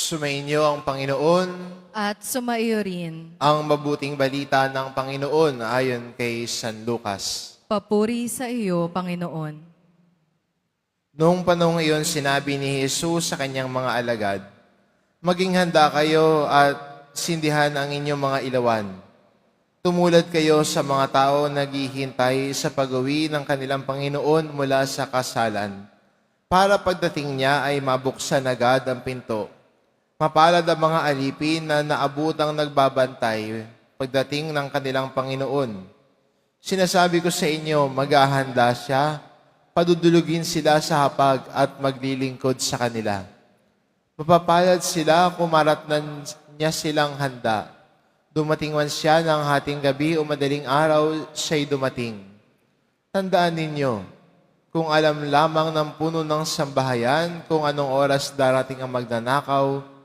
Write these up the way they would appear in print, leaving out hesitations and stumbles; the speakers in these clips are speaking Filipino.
Sumainyo ang Panginoon, At sumaiyo rin. ang mabuting balita ng Panginoon ayon kay San Lucas. Papuri sa iyo, Panginoon. Noong panahon iyon, sinabi ni Jesus sa kanyang mga alagad, "Maging handa kayo at sindihan ang inyong mga ilawan. Tumulad kayo sa mga tao naghihintay sa pag-uwi ng kanilang Panginoon mula sa kasalan, para pagdating niya ay mabuksan agad ang pinto. Mapalad ang mga alipin na naabutang nagbabantay pagdating ng kanilang Panginoon. Sinasabi ko sa inyo, maghahanda siya, padudulugin sila sa hapag at maglilingkod sa kanila. Mapapalad sila kung maratnan niya silang handa. Dumating man siya ng hating gabi o madaling araw, siya'y dumating. Tandaan ninyo, kung alam lamang ng puno ng sambahayan kung anong oras darating ang magnanakaw,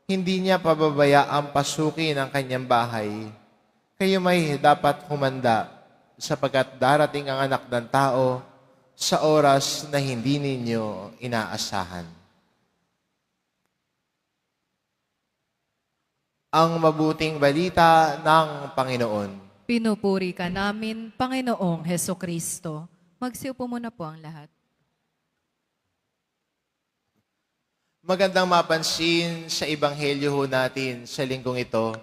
hindi niya pababayaang pasukin ang kanyang bahay. Kayo may dapat humanda, sapagkat darating ang anak ng tao sa oras na hindi ninyo inaasahan." Ang mabuting balita ng Panginoon. Pinupuri ka namin, Panginoong Heso Kristo. Magsiupo muna po ang lahat. Magandang mapansin sa Ebanghelyo ho natin sa linggong ito.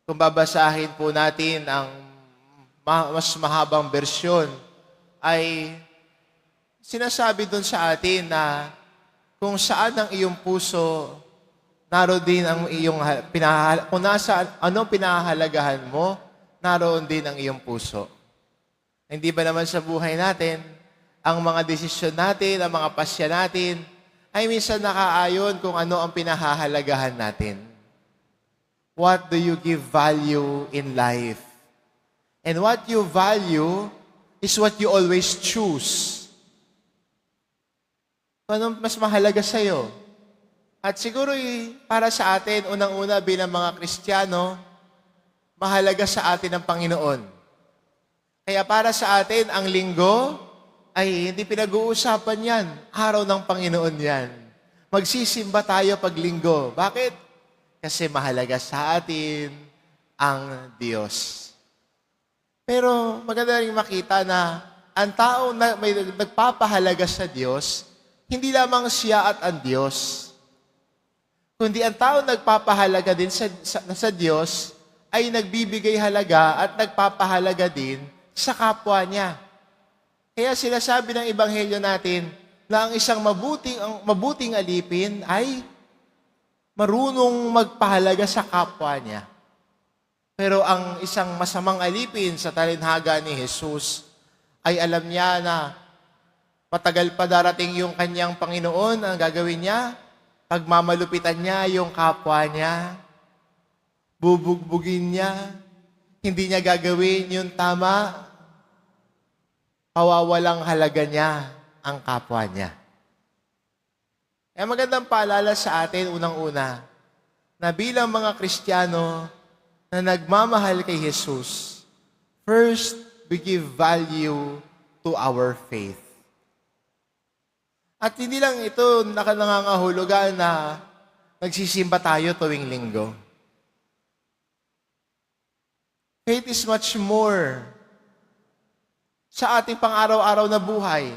Kung babasahin po natin ang mas mahabang bersyon, ay sinasabi doon sa atin na kung saan ang iyong puso, naroon din ang iyong kung nasa anong pinahahalagahan mo, naroon din ang iyong puso. Hindi ba naman sa buhay natin, ang mga desisyon natin, ang mga pasya natin, ay minsan nakaayon kung ano ang pinahahalagahan natin. What do you give value in life? And what you value is what you always choose. Kung anong mas mahalaga sa'yo. At siguro para sa atin, unang-una bilang mga Kristiyano, mahalaga sa atin ang Panginoon. Kaya para sa atin, ang linggo ay hindi pinag-uusapan yan. Araw ng Panginoon yan. Magsisimba tayo pag linggo. Bakit? Kasi mahalaga sa atin ang Diyos. Pero maganda rin makita na ang tao na may nagpapahalaga sa Diyos, hindi lamang siya at ang Diyos. Kundi ang tao nagpapahalaga din sa Diyos ay nagbibigay halaga at nagpapahalaga din sa kapwa niya. Kaya sinasabi ng Ebanghelyo natin na ang isang mabuting alipin ay marunong magpahalaga sa kapwa niya. Pero ang isang masamang alipin sa talinhaga ni Jesus ay alam niya na matagal pa darating yung kanyang Panginoon. Ang gagawin niya, pagmamalupitan niya yung kapwa niya, bubugbugin niya, hindi niya gagawin yung tama, pawawalang halaga niya ang kapwa niya. Kaya magandang paalala sa atin, unang-una, na bilang mga Kristiyano na nagmamahal kay Jesus, first, we give value to our faith. At hindi lang ito nangangahulugan na nagsisimba tayo tuwing linggo. Faith is much more sa ating pang-araw-araw na buhay.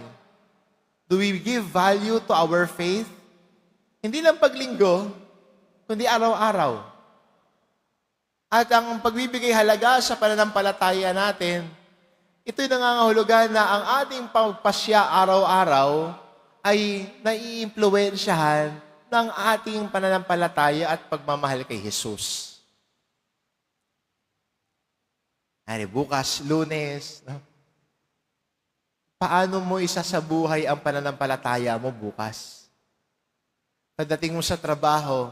Do we give value to our faith? Hindi lang paglinggo, kundi araw-araw. At ang pagbibigay halaga sa pananampalataya natin, ito'y nangangahulugan na ang ating pagpasya araw-araw ay naiimpluwensyahan ng ating pananampalataya at pagmamahal kay Jesus. Ano, bukas, Lunes, no? Paano mo isasabuhay ang pananampalataya mo bukas? Pagdating mo sa trabaho,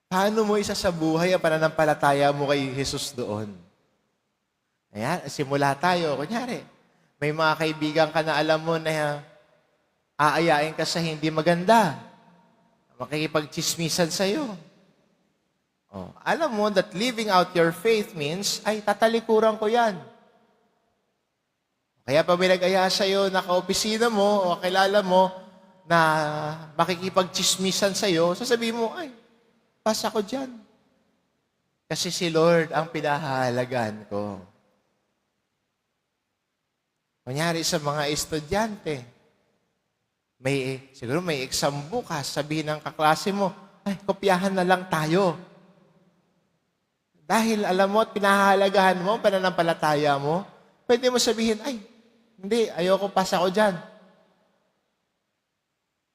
paano mo isasabuhay ang pananampalataya mo kay Jesus doon? Ayan, simula tayo. Kunyari, may mga kaibigan ka na alam mo na aayain ka sa hindi maganda. Makikipagchismisan sa'yo. Oh, alam mo that living out your faith means, ay, tatalikuran ko yan. Kaya pa may nag-aya sa'yo na kaopisina mo o kilala mo na makikipagchismisan sa'yo, sasabihin mo, ay, pasa ko dyan. Kasi si Lord ang pinahahalagan ko. Kunyari sa mga estudyante, siguro may exam bukas, sabihin ng kaklase mo, ay, kopyahan na lang tayo. Dahil alam mo at pinahahalagahan mo, pananampalataya mo, pwede mo sabihin, ay, hindi, ayoko pasa ko dyan.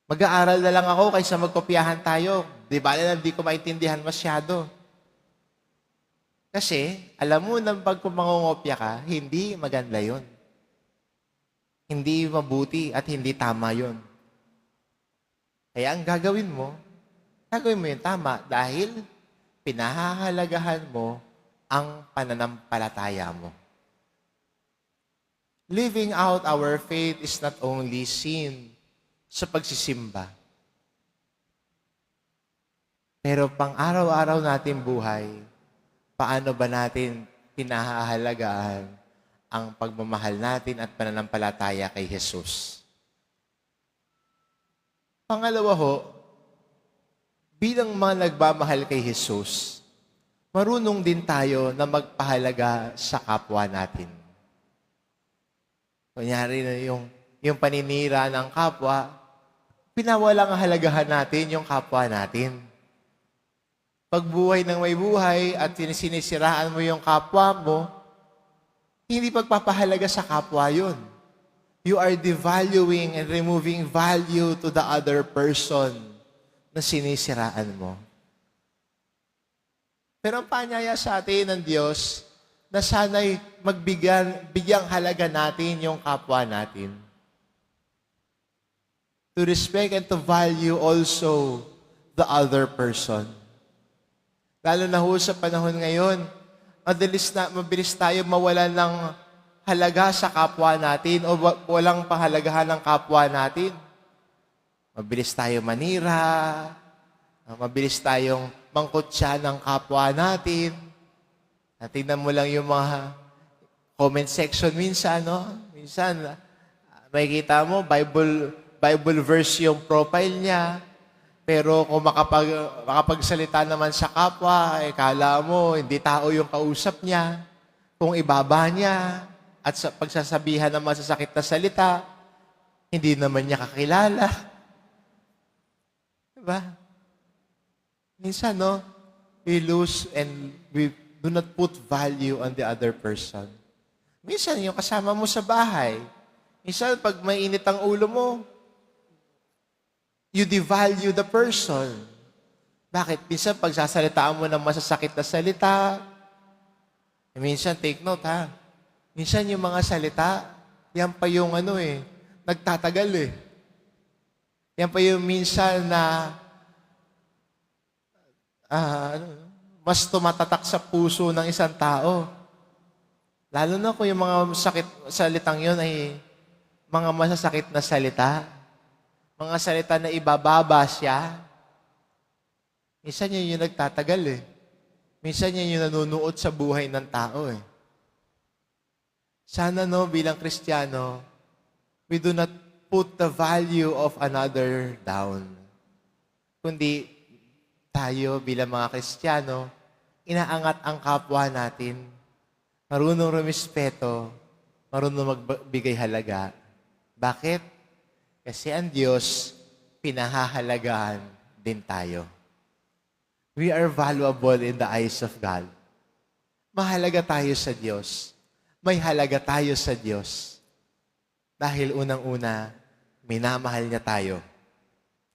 Mag-aaral na lang ako kaysa magkopyahan tayo. Di ba, hindi ko maintindihan masyado. Kasi, alam mo na pag mangungopya ka, hindi maganda yon. Hindi mabuti at hindi tama yon. Kaya ang gagawin mo yung tama dahil pinahahalagahan mo ang pananampalataya mo. Living out our faith is not only seen sa pagsisimba, pero pang araw-araw natin buhay, paano ba natin pinahahalagaan ang pagmamahal natin at pananampalataya kay Jesus? Pangalawa ho, bilang mga nagmamahal kay Jesus, marunong din tayo na magpahalaga sa kapwa natin. Kunyari na yung paninira ng kapwa, pinawalang halagahan natin yung kapwa natin. Pagbuhay ng may buhay at sinisiraan mo yung kapwa mo, hindi pagpapahalaga sa kapwa yun. You are devaluing and removing value to the other person na sinisiraan mo. Pero ang paanyaya sa atin ng Diyos na sana'y bigyang halaga natin yung kapwa natin. To respect and to value also the other person. Lalo na ho sa panahon ngayon, mabilis tayo mawalan ng halaga sa kapwa natin o walang pahalagahan ng kapwa natin. Mabilis tayo manira, mabilis tayong mangkotsa ng kapwa natin. At tingnan mo lang yung mga comment section minsan, no? Minsan, makikita mo, Bible verse yung profile niya. Pero kung makapagsalita naman sa kapwa, kala mo, hindi tao yung kausap niya. Kung ibaba niya, at sa pagsasabihan ng masasakit na salita, hindi naman niya kakilala. Diba? Minsan, no? We lose and we do not put value on the other person. Minsan, yung kasama mo sa bahay, minsan, pag mainit ang ulo mo, you devalue the person. Bakit? Minsan, pagsasalitaan mo ng masasakit na salita, minsan, take note, ha? Minsan, yung mga salita, yan pa yung nagtatagal eh. Yan pa yung minsan na mas tumatatak sa puso ng isang tao. Lalo na kung yung mga salitang yun ay mga masasakit na salita. Mga salita na ibababa siya. Minsan yun yung nagtatagal eh. Minsan yun yung nanunuot sa buhay ng tao eh. Sana bilang Kristiyano, we do not put the value of another down. Kundi tayo bilang mga Kristiyano, inaangat ang kapwa natin, marunong rumispeto, marunong magbigay halaga. Bakit? Kasi ang Diyos, pinahahalagaan din tayo. We are valuable in the eyes of God. Mahalaga tayo sa Diyos. May halaga tayo sa Diyos. Dahil unang-una, minamahal niya tayo.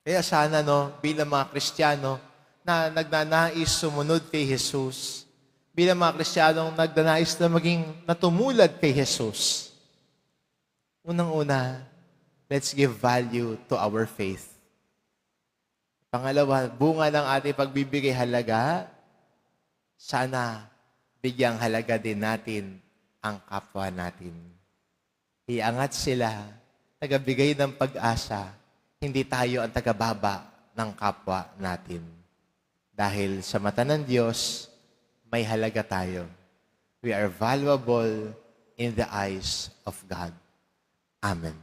Kaya sana, bilang mga Kristiyano na nagnanais sumunod kay Jesus, bilang mga Kristiyanong nagnanais na maging natumulad kay Jesus, unang-una, let's give value to our faith. Pangalawa, bunga ng ating pagbibigay halaga, sana bigyang halaga din natin ang kapwa natin. Iangat sila, tagabigay ng pag-asa, hindi tayo ang tagababa ng kapwa natin. Dahil sa mata ng Diyos, may halaga tayo. We are valuable in the eyes of God. Amen.